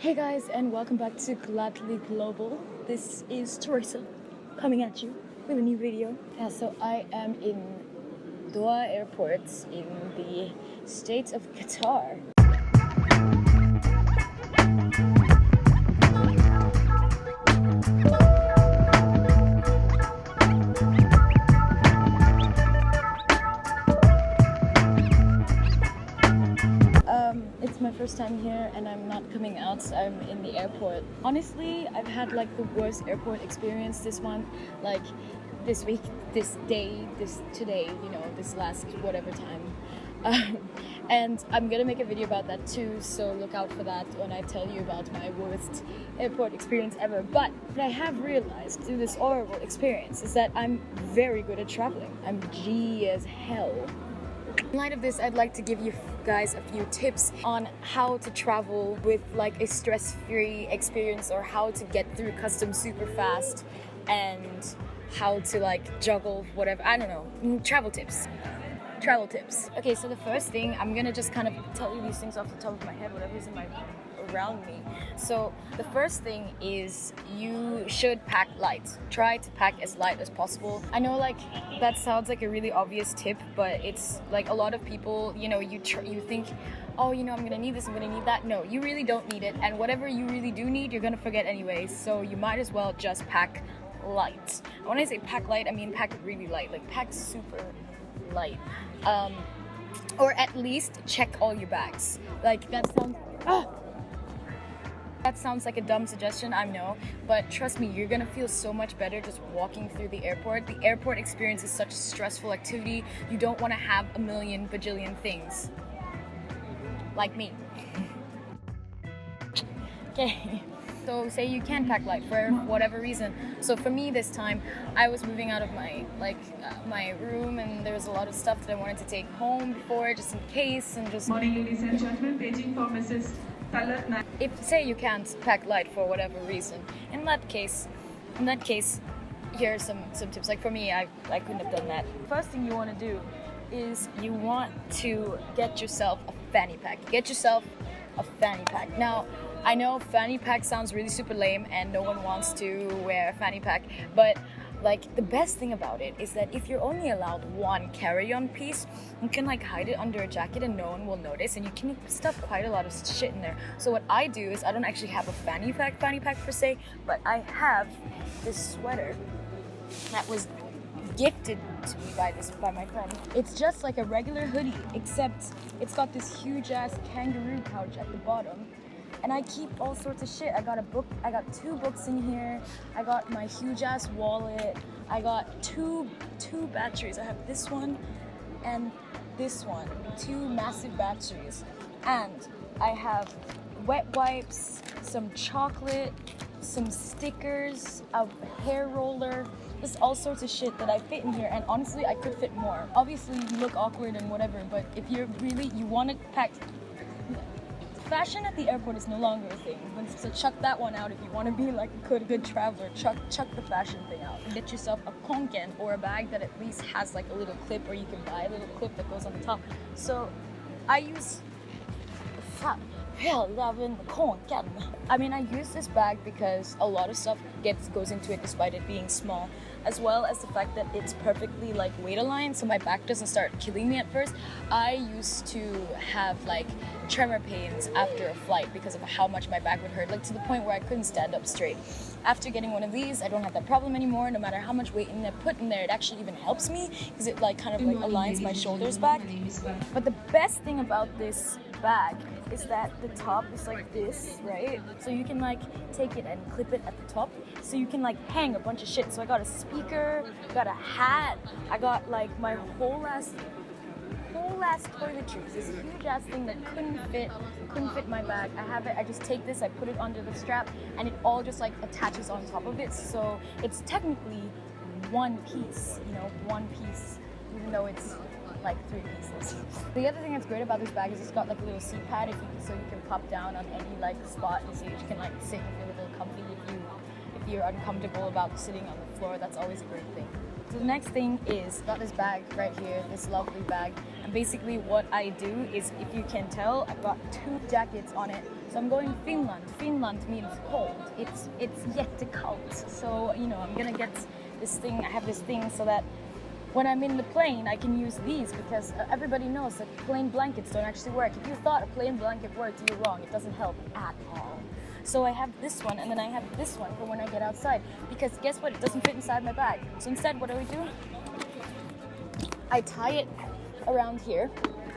Hey guys, and welcome back to Gladly Global. This is Teresa coming at you with a new video. So I am in Doha Airport in the state of Qatar. It's my first time here and I'm not coming out, so I'm in the airport. Honestly, I've had like the worst airport experience this month, like this week, this day, today, this last whatever time. And I'm gonna make a video about that too, so look out for that when I tell you about my worst airport experience ever. But what I have realized through this horrible experience is that I'm very good at traveling. I'm G as hell. In light of this, I'd like to give you guys a few tips on how to travel with like a stress-free experience, or how to get through customs super fast, and how to like juggle whatever, I don't know, travel tips. Okay, so the first thing, I'm gonna just kind of tell you these things off the top of my head, whatever's around me. So the first thing is you should pack light. Try to pack as light as possible. I know like that sounds like a really obvious tip, but it's like a lot of people, you think, oh, I'm gonna need this, I'm gonna need that. No, you really don't need it, and whatever you really do need, you're gonna forget anyway, so you might as well just pack light. When I say pack light, I mean pack really light, like pack super light. Or at least check all your bags. Like that sounds like a dumb suggestion, I know, but trust me, you're gonna feel so much better just walking through the airport. The airport experience is such a stressful activity. You don't want to have a million bajillion things like me. Okay, so say you can pack light for whatever reason. So for me this time, I was moving out of my room, and there was a lot of stuff that I wanted to take home before, just in case, and just... Morning, ladies and gentlemen, paging for Mrs. Talat. If say you can't pack light for whatever reason, in that case, here are some tips. Like for me, I couldn't have done that. First thing you want to do is you want to get yourself a fanny pack. Now, I know fanny pack sounds really super lame and no one wants to wear a fanny pack, but like the best thing about it is that if you're only allowed one carry-on piece, you can like hide it under a jacket and no one will notice, and you can stuff quite a lot of shit in there. So what I do is, I don't actually have a fanny pack per se, but I have this sweater that was gifted to me by my friend. It's just like a regular hoodie, except it's got this huge ass kangaroo pouch at the bottom. And I keep all sorts of shit. I got 2 books in here. I got my huge ass wallet. I got two batteries. I have this one and this one. 2 massive batteries. And I have wet wipes, some chocolate, some stickers, a hair roller, just all sorts of shit that I fit in here. And honestly, I could fit more. Obviously, you look awkward and whatever, but if you want to pack... Fashion at the airport is no longer a thing, so chuck that one out if you want to be like a good traveler. Chuck the fashion thing out. Get yourself a konken, or a bag that at least has like a little clip, or you can buy a little clip that goes on the top. So I use I use this bag because a lot of stuff goes into it despite it being small, as well as the fact that it's perfectly like weight aligned, so my back doesn't start killing me at first. I used to have like tremor pains after a flight because of how much my back would hurt, like to the point where I couldn't stand up straight. After getting one of these, I don't have that problem anymore. No matter how much weight I put in there, it actually even helps me because it like kind of like aligns my shoulders back. But the best thing about this bag is that the top is like this, right? So you can like take it and clip it at the top, so you can like hang a bunch of shit. So I got a speaker, got a hat, I got like my whole ass toiletries, this huge ass thing that couldn't fit my bag. I have it, I just take this, I put it under the strap, and it all just like attaches on top of it, so it's technically one piece, even though it's like 3 pieces. The other thing that's great about this bag is it's got like a little seat pad, so you can pop down on any like spot, and so you can like sit and feel a little comfy if you're uncomfortable about sitting on the floor. That's always a great thing. So the next thing is, got this bag right here, this lovely bag, and basically what I do is, if you can tell, I've got 2 jackets on it, So I'm going Finland. Finland means cold. It's jättekallt. So, you know, I'm gonna get this thing, I have this thing so that when I'm in the plane, I can use these because everybody knows that plain blankets don't actually work. If you thought a plain blanket worked, you're wrong. It doesn't help at all. So I have this one, and then I have this one for when I get outside. Because guess what? It doesn't fit inside my bag. So instead, what do? I tie it around here,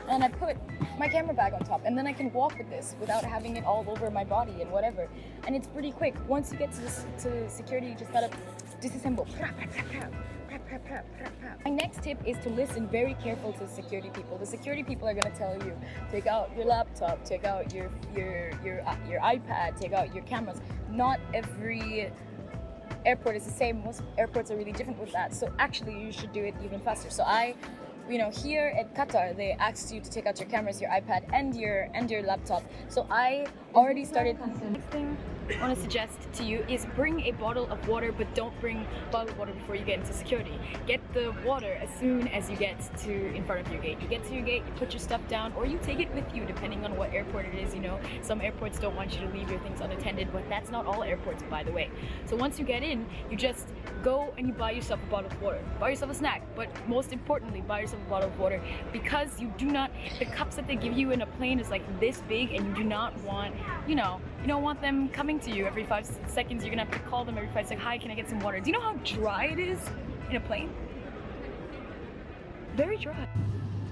and I put my camera bag on top, and then I can walk with this without having it all over my body and whatever. And it's pretty quick. Once you get to security, you just gotta disassemble. My next tip is to listen very careful to the security people. The security people are gonna tell you, take out your laptop, take out your iPad, take out your cameras. Not every airport is the same. Most airports are really different with that. So actually, you should do it even faster. So here at Qatar, they asked you to take out your cameras, your iPad, and your laptop. So I already started. Next thing I want to suggest to you is bring a bottle of water, but don't bring bottled water before you get into security. Get the water as soon as you get in front of your gate. You get to your gate, you put your stuff down, or you take it with you, depending on what airport it is. You know, some airports don't want you to leave your things unattended, but that's not all airports, by the way. So once you get in, you just go and you buy yourself a bottle of water. Buy yourself a snack, but most importantly, buy yourself a bottle of water, because you do not, the cups that they give you in a plane is like this big, and you do not want, you don't want them coming to you every 5 seconds. You're gonna have to call them every 5 seconds. Hi, can I get some water? Do you know how dry it is in a plane? Very dry.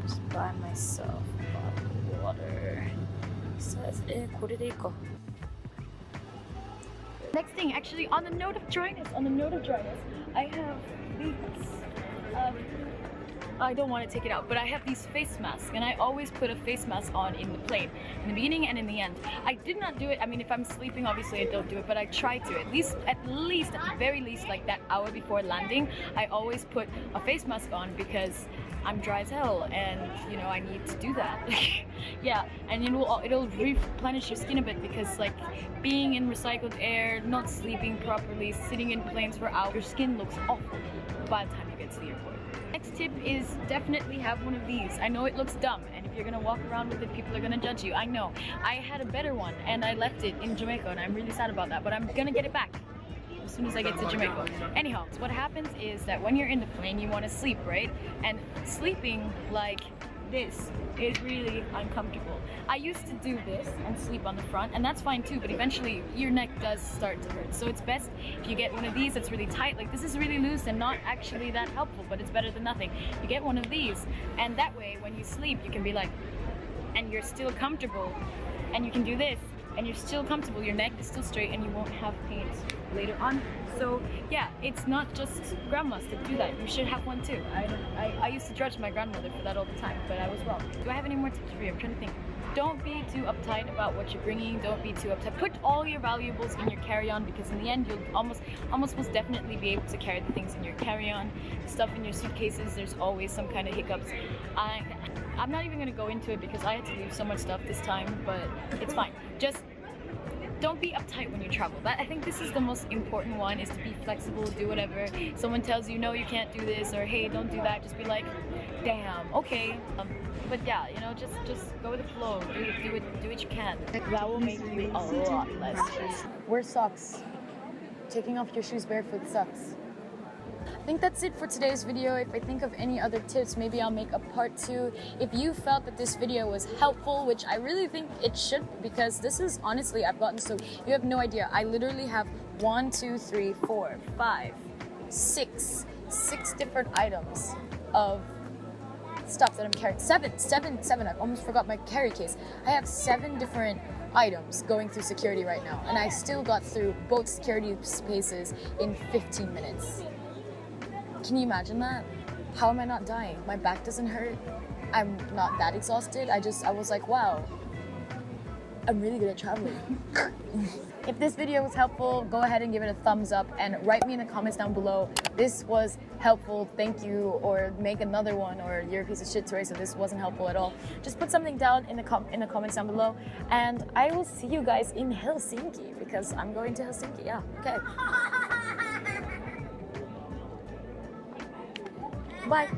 Just buy myself a bottle of water. It says, next thing, actually, on the note of dryness, I have these. I don't want to take it out, but I have these face masks, and I always put a face mask on in the plane, in the beginning and in the end. I did not do it. I mean, if I'm sleeping, obviously I don't do it, but I try to. At the very least, like that hour before landing, I always put a face mask on because I'm dry as hell, and you know I need to do that. Yeah, and it'll replenish your skin a bit, because like being in recycled air, not sleeping properly, sitting in planes for hours, your skin looks awful by the time you get to the airport. Next tip is definitely have one of these. I know it looks dumb, and if you're gonna walk around with it, people are gonna judge you. I know. I had a better one, and I left it in Jamaica, and I'm really sad about that, but I'm gonna get it back as soon as I get to Jamaica. Anyhow, so what happens is that when you're in the plane, you want to sleep, right? And sleeping like this is really uncomfortable. I used to do this and sleep on the front, and that's fine too, but eventually your neck does start to hurt. So it's best if you get one of these that's really tight. Like this is really loose and not actually that helpful, but it's better than nothing. You get one of these, and that way when you sleep, you can be like, and you're still comfortable, and you can do this, and you're still comfortable, your neck is still straight, and you won't have pain later on. So yeah, it's not just grandmas that do that. You should have one too. I used to judge my grandmother for that all the time, but I was wrong. Do I have any more tips for you? I'm trying to think. Don't be too uptight about what you're bringing. Don't be too uptight. Put all your valuables in your carry-on, because in the end you'll almost most definitely be able to carry the things in your carry-on. Stuff in your suitcases, there's always some kind of hiccups. I'm not even going to go into it because I had to leave so much stuff this time, but it's fine. Just don't be uptight when you travel. I think this is the most important one, is to be flexible, do whatever. Someone tells you, no, you can't do this, or hey, don't do that, just be like, damn, okay. But yeah, you know, just go with the flow, do what you can. That will make you a lot less stressed. Wear socks. Taking off your shoes barefoot sucks. I think that's it for today's video. If I think of any other tips, maybe I'll make a part 2. If you felt that this video was helpful, which I really think it should, because this is honestly, I've gotten so, you have no idea. I literally have 1, 2, 3, 4, 5, 6 different items of stuff that I'm carrying. Seven. I almost forgot my carry case. I have 7 different items going through security right now, and I still got through both security spaces in 15 minutes. Can you imagine that? How am I not dying? My back doesn't hurt. I'm not that exhausted. I was like, wow, I'm really good at traveling. If this video was helpful, go ahead and give it a thumbs up and write me in the comments down below, this was helpful, thank you, or make another one, or you're a piece of shit, Teresa, this wasn't helpful at all. Just put something down in the comments down below, and I will see you guys in Helsinki, because I'm going to Helsinki, yeah, okay. Bye.